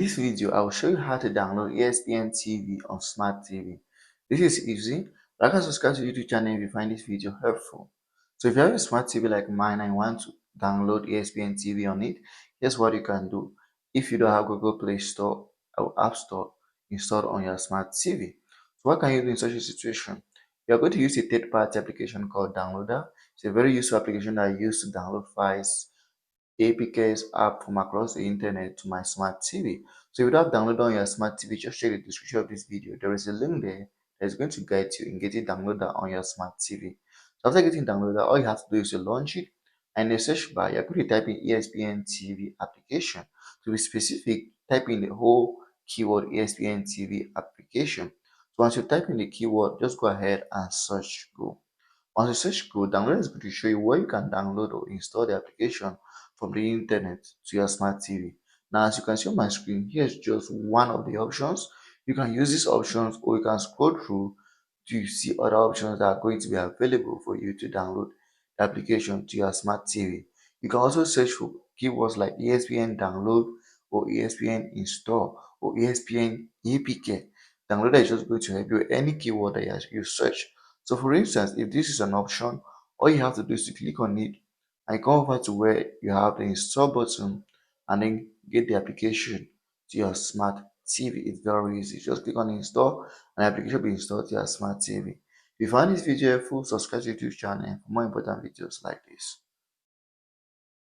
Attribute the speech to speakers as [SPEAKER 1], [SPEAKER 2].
[SPEAKER 1] this video, I will show you how to download ESPN TV on Smart TV. This is easy. Like and subscribe to the YouTube channel if you find this video helpful. So if you have a smart TV like mine and want to download ESPN TV on it, here's what you can do. If you don't have Google Play Store or App Store installed on your smart TV, so what can you do in such a situation? You're going to use a third-party application called Downloader. It's a very useful application that I use to download files APK's app from across the internet to my smart TV. So if you have downloaded on your smart TV, just check the description of this video. There is a link there that is going to guide you in getting downloaded on your smart TV. So after getting downloaded, all you have to do is to launch it, and in the search bar, you're going to type in ESPN TV application. To be specific, type in the whole keyword ESPN TV application. So once you type in the keyword, just go ahead and search go. Once you search go, download is going to show you where you can download or install the application from the internet to your smart TV. Now, as you can see on my screen, here's just one of the options. You can use these options or you can scroll through to see other options that are going to be available for you to download the application to your smart TV. You can also search for keywords like ESPN download or ESPN install or ESPN APK. Downloader is just going to help you with any keyword that you search. So for instance, if this is an option, all you have to do is to click on it and come over to where you have the install button and then get the application to your smart TV. It's very easy. Just click on install and the application will be installed to your smart TV. If you find this video helpful, subscribe to the YouTube channel for more important videos like this.